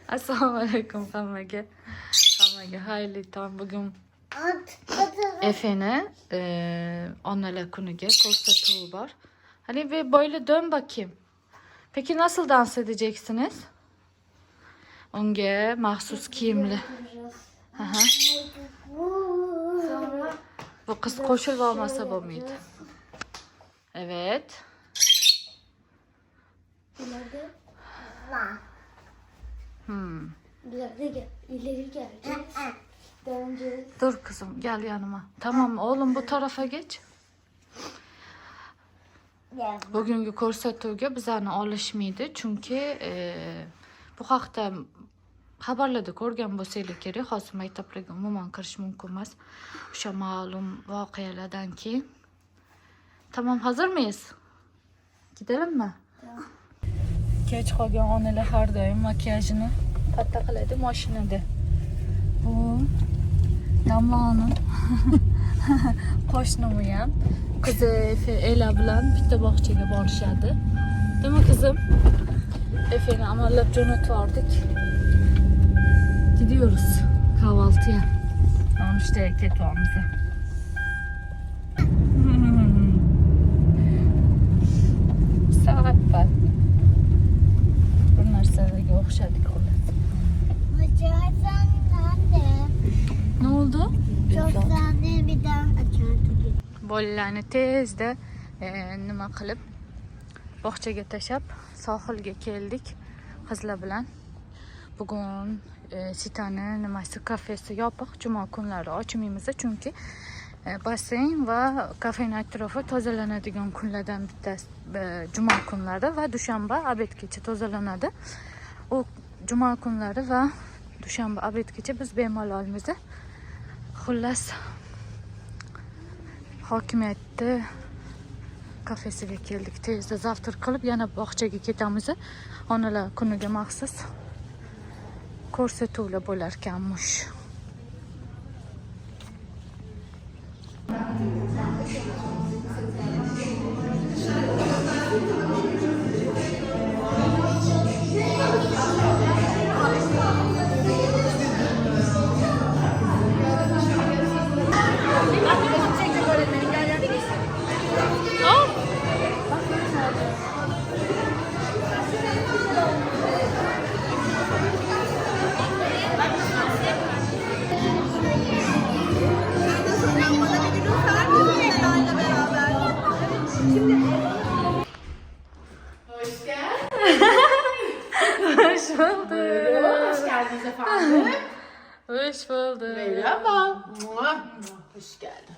Assalomu alaykum hammaga. Hammaga xayrli tong. Bugun Efe'ne onalar kuniga ko'rsatuvi bor. Hani bir böyle dön bakayım. Peki nasıl dans edeceksiniz? Onga maxsus kiyimli. Aha. Bu kız qo'shilib olmasa bo'lmaydi. Evet. İleri gel. Dur kızım gel yanıma. Tamam oğlum bu tarafa geç. Bugünkü ko'rsatuvga bizlarni olishmaydi. Chunki bu haqda xabarlarda ko'rgan bo'lsanglar kerak. Hozir maktablarga umuman kirish mumkin emas. O'sha ma'lum voqealardan keyin. Tamam, hazır mıyız? Gidelim mi? Tamam. Kech qolgan onalar har doim makiyajini katta qiladi mashinada. Bu Damla'nın qo'shnimi ham qizi Ela bilan bitta bog'chaga borishadi. Değil mi kızım? Efe'ni amallab jo'natib yubordik. Gidiyoruz kahvaltıya. Nonushtaga ketyapmiz. Saat bor. Bir narsalarga o'xshadik xullas. Ne oldu? Bir daha açardık. Bolalarni tezda nima qilib bog'chaga tashlab sohilga keldik qizlar bilan. Bugun sitani nimasi kafesi yopiq, juma kunlari ochmaymiz chunki basseyn va kafening atrofi tozalanadigan kunlardan bittasi juma kunlari va dushanba obedgacha tozalanadi. O juma kunlari va dushanba obedgacha biz bemalolmiz. Xullas hokimiyatda kafesiga keldik. Tezda zavtır qilib yana bog'chaga ketamiz. Onalar kuniga maxsus ko'rsatuvlar bo'lar ekanmish. Hoş bulduk. Hoş geldiniz efendim. Hoş bulduk. Merhaba. Hoş geldin.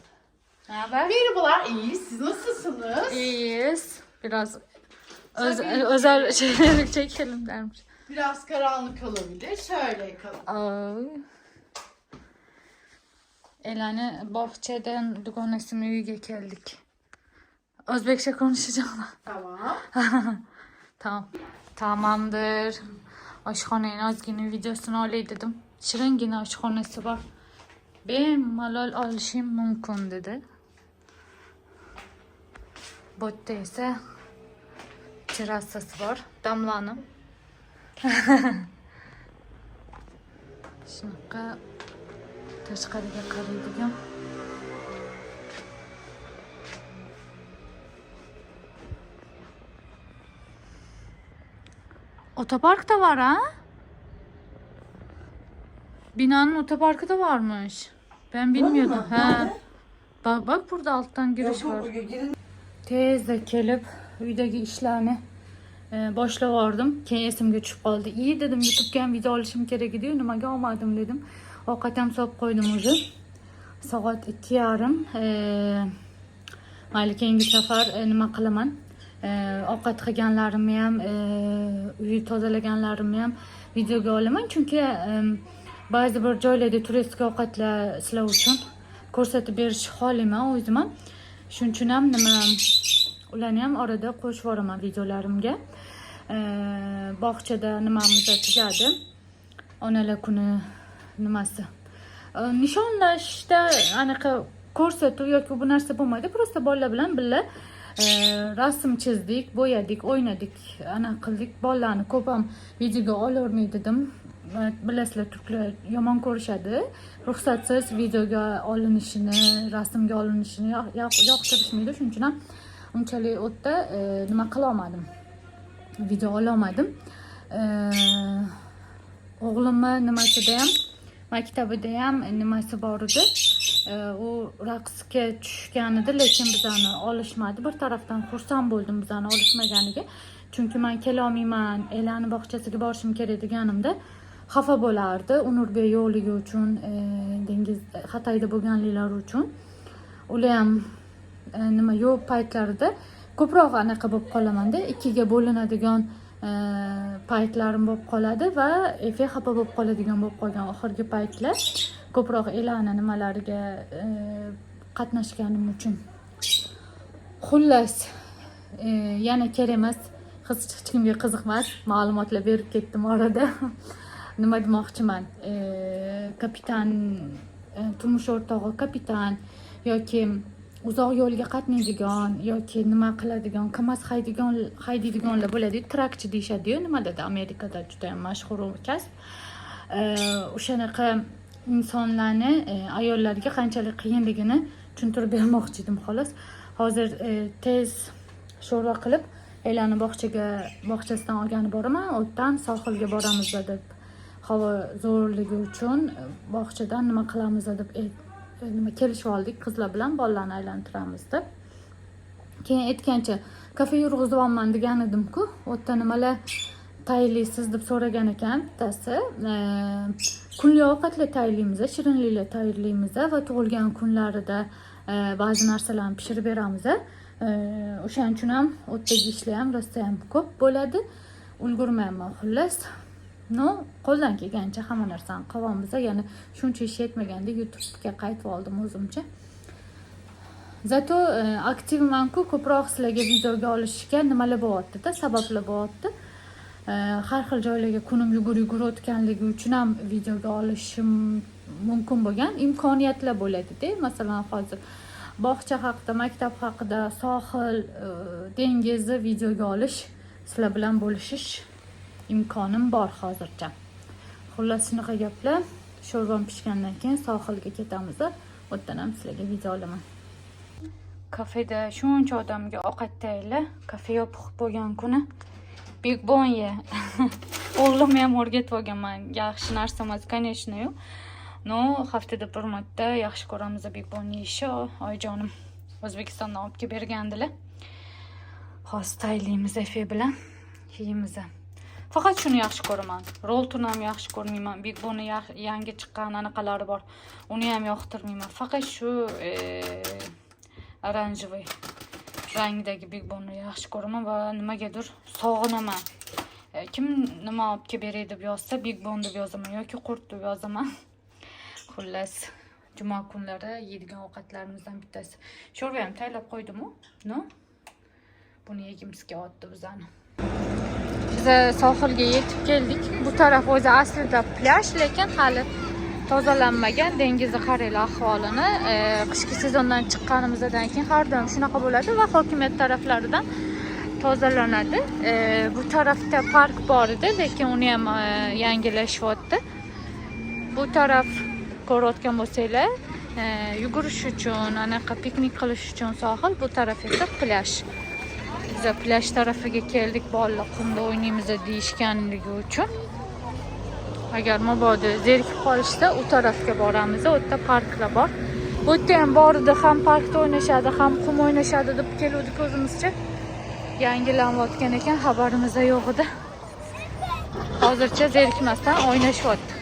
Ne haber? Merhabalar, iyi. Siz nasılsınız? İyiyiz. Biraz özel şeyler çekelim dermiş. Biraz karanlık olabilir. Şöyle yakalım. Elani bahçeden dugonasının uyuya geldik. Özbekçe konuşacağım. Tamam. Tamam. Tamamdır. Oshxonaning ozgina videosini olay dedim. Shiringina oshxonasi bor. Bemalol olishim mumkin dedi. Bu yerda esa terrasasi bor. Damlaning. Shunaqa tashqariga qaraydigan. Otopark da var ha? Binanın otoparkı da varmış. Ben bilmiyordum. Ha. Bak burada alttan giriş var. Tezde kelib uydagi ishlarni boshlavordim. Keyin esimga tushib qoldi. İyi dedim, YouTube'ga ham video olishim kerak edi. Nimaga olmadim dedim. Ovqat ham solib qo'ydim o'zi. Soat 2:30. Mayli keyingi safar nima qilaman? Ovqat qilganlarimni ham, uy tozalaganlarimni ham videoga olaman. Chunki ba'zi bir joylarda turistik ovqatlar sizlar uchun ko'rsatib berish xohlayman o'zim ham. Shuning uchun ham ularni ham orada qo'shib boraman videolarimga. Bog'chada nimamiz tugadi. Onalar kuni nimasi? Nishonlashda anaqa ko'rsatuv yoki bu narsa bo'lmaydi. Prosta bolalar bilan birga Rasm chizdik, bo'yadik, o'ynadik, ana qildik. Bolalarni ko'p ham videoga olavermay dedim. Bilasizlar, turklar yomon ko'rishadi. Ruxsatsiz videoga olinishini, rasmga olinishini yoqtirishmaydi. Shuning uchun ham unchalik o'tda nima qila olmadim. Video ola olmadim. O'g'limni nimasida ham, maktabida ham nimasi bor edi. U raqsga tushgan edi, lekin bizani olishmadi. Bir tarafdan xursand bo'ldim bizani olishmaganiga. Chunki men kela olmayman, Elani bog'chasiga borishim kerak deganimda xafa bo'lardi. Unurbek yo'qligi uchun, dengiz Xatoyda bo'lganliklari uchun. Ular ham nima yo'q paytlarida ko'proq anaqa bo'lib qolamanda, ikkiga bo'linadigan paytlarim bo'lib qoladi va Efe xafa bo'lib qoladigan bo'lib qolgan oxirgi paytlar ko'proq Elani nimalariga qatnashganim uchun. Xullas, yana kerak emas, hech kimga qiziqmas ma'lumotlar berib ketdim orada. Nima demoqchiman? Kapitan, turmush o'rtog'i kapitan yoki uzoq yo'lga qatnaydigan yoki nima qiladigan, KAMAZ haydaydiganlar bo'ladi. Trakchi deyishadi-yu, nimada Amerikada juda ham mashhur kasb. O'shanaqa insonlarni ayollarga qanchalik qiyinligini tushuntirib bermoqchi edim xolos. Hozir tez sho'rva qilib Elani bog'chasidan olgani boraman. O'tdan sohilga boramiz deb. Havo zo'rligi uchun bog'chadan nima qilamiz deb nima kelishib oldik qizlar bilan, bolalarni aylantiramiz deb. Keyin aytgancha kafe yurg'izib olman degan edim-ku. O'tda nimalar tayyorlaysiz deb so'ragan ekan bittasi. Kunli ovqatlar tayyorlaymiz, shirinliklar tayyorlaymiz va tug'ilgan kunlarida ba'zi narsalarni pishirib beramiz. O'shaning uchun ham o'tdagi ishlar ham rosa ham ko'p bo'ladi. Ulgurmayman xullas. Qo'ldan kelgancha hamma narsani qilamiz. Ya'ni shuncha ish yetmaganda YouTube'ga qaytib oldim o'zimcha. Zato aktivman-ku, ko'proq sizlarga videoga olishga nimalar bo'lyapti-da, sabablar bo'lyapti. Har xil joylarga kunim yugur o'tganligi uchun ham videoga olishim mumkin bo'lgan imkoniyatlar bo'ladi-da. Masalan, hozir bog'cha haqida, maktab haqida, sohil, dengizni videoga olish, sizlar bilan bo'lishish imkonim bor hozircha. Xullas shunaqa gaplar. Sho'rvam pishgandan keyin sohilga ketamiz. O'tdan ham sizlarga video olaman. Kafeda shuncha odamga ovqat tayyorla. Kafe yopiq bo'lgan kuni Big Bon ye. O'g'limni ham o'rgatib olganman. Yaxshi narsa emas, конечно-yu. Haftada bir marta yaxshi ko'ramiz Big Bon yeyishni. Oyijonim O'zbekistondan olib kelib bergandilar. Hozir tayyorlaymiz Efe bilan yeymiz. Faqat shuni yaxshi ko'raman. Roltuni ham yaxshi ko'rmayman. Big Bon'ni yangi chiqqan anaqalari bor. Uni ham yoqtirmayman. Faqat shu oranjovoy rangdagi Big Bon'ni yaxshi ko'raman va nimagadir sog'inaman. Kim nima olib kelib beray deb yozsa, Big Bon deb yozaman yoki qurt deb yozaman. Xullas, juma kunlari yeydigan ovqatlarimizdan bittasi. Sho'rva ham tayyorlab qo'ydim-ku. Buni yegimiz kelyapti bizani. Biz sohilga yetib keldik. Bu taraf o'zi aslida plyaj, lekin hali tozalanmagan. Dengizni qaranglar ahvolini. Qishki sezondan chiqqanimizdan keyin har doim shunaqa bo'ladi va hokimiyat taraflaridan tozalanadi. Bu tarafda park bor edi, lekin uni ham yangilashyapti. Bu taraf ko'rayotgan bo'lsanglar, yugurish uchun, anaqa piknik qilish uchun sohil, bu taraf esa plyaj. Biz plyaj tarafiga keldik, bolalar qumda o'ynaymiz deyishganligi uchun. Agar mabodo zerikib qolishsa, u tarafga boramiz. U yerda parklar bor. Bu yerda ham bor edi, ham parkda o'ynashadi, ham qum o'ynashadi deb keldik o'zimizcha. Yangilanayotgan ekan, xabarimiz yo'q edi. Hozircha zerikmasdan o'ynashyapti.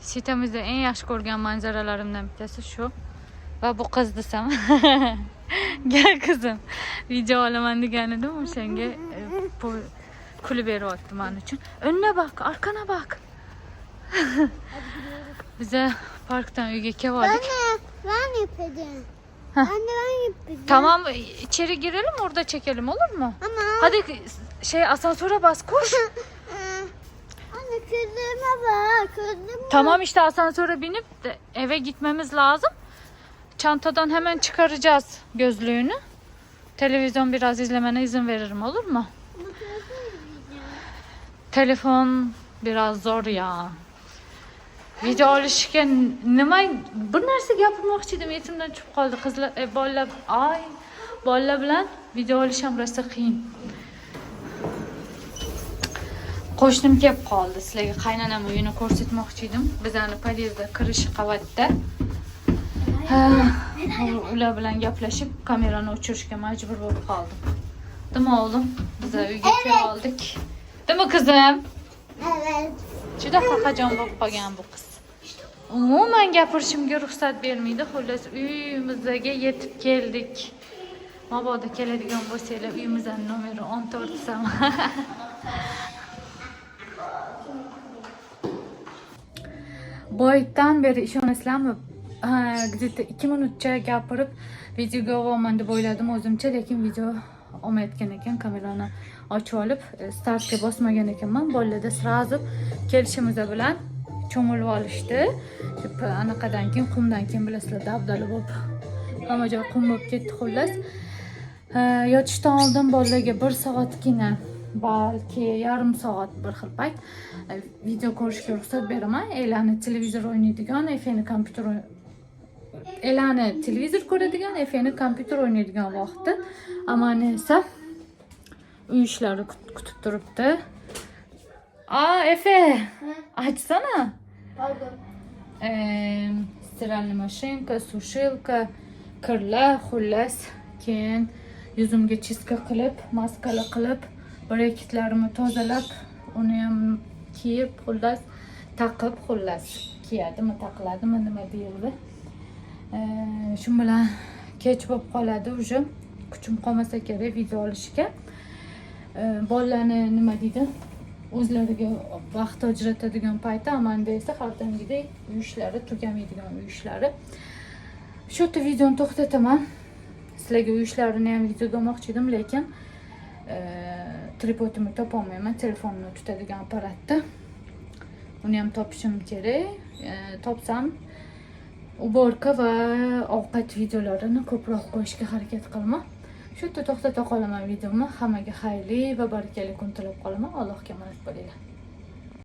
Sitemizde en yaxshi ko'rgan manzaralarimdan bittasi shu. Va bu qiz desam. Gel kızım. Video olaman degan edim o'shanga bu kulib beryapti men uchun. Önüne bak, arkana bak. Bize parktan uyga keldik. Ben yapacağım. Heh. Anne ben yapacağım. Tamam, içeri girelim, orada çekelim, olur mu? Ama. Hadi asansöre bas, koş. Anne kızıma bak. Kızıma. Tamam işte, asansöre binip de eve gitmemiz lazım. Çantadan hemen çıkaracağız gözlüğünü. Televizyon biraz izlemene izin veririm, olur mu? Telefon biraz zor ya. Video olishga nima bir narsa gapirmoqchi edim, esimdan tushib qoldi. Qizlar, bolalar bilan video olish ham rosa qiyin. Qo'shnim kelib qoldi. Sizlarga qaynonam uyini ko'rsatmoqchi edim. Bizani podyezda kirish qavatda. Ular bilan gaplashib kamerani o'chirishga majbur bo'lib qoldim. Dimi o'g'lim? Biz uyga kelib oldik. Dimi qizim? Evet. Juda xafajon bo'lib qolgan bu qiz. Umuman gapirishimga ruxsat bermaydi. Xullas uyimizga yetib keldik. Mabodo keladigan bo'lsanglar, uyimizning nomeri 14 sam. Boydan beri ishonasizlarmi? Где-то 2 minutcha gapirib videoga olaman deb o'yladim o'zimcha, lekin video olmayotgan ekan. Kamerani ochib olib startga bosmagan ekanman. Bolalarda srazu kelishimiz bilan cho'milib olishdi. Anaqadan keyin, qumdan keyin bilasizlar, dabdala bo'lib hamma joy qum bo'lib ketdi. Xullas, yotishdan oldin bolalarga 1 soatgina, balki yarim soat bir xil payt video ko'rishga ruxsat beraman. Elani televizor o'ynaydigan, efeni kompyuter Elani televizor ko'radigan, efeni kompyuter o'ynaydigan vaqtda, amani esa uy ishlari kutib turibdi. Efe, açsana. Pardon. Стиральная машинка, сушилка, kirlar, xullas, keyin yuzimga chiska qilib, maskala qilib, breketlarimni tozalab, uni ham kiyib, xullas, taqib, xullas, kiyadimi, taqiladimi, nima deyildi. Shu bilan kech bo'lib qoladi, uje kuchim qolmasa kerak video olishga. Bolalarni nima deydi? O'zlariga vaqt ajratadigan payti, amanda esa har doimgidek uy ishlari tugamaydigan uy ishlari. Shu yerda videoni to'xtataman. Sizlarga uy ishlarini ham videoga olmoqchi edim, lekin tripodimni topolmayman, telefonni tutadigan apparatni. Uni ham topishim kerak. Topsam uborka va ovqat videolarini ko'proq qo'yishga harakat qilaman. Shu yerda to'xtata qolaman videomni. Hammaga xayrli va barakali kun tilab qolaman. Allohga omonat bo'linglar.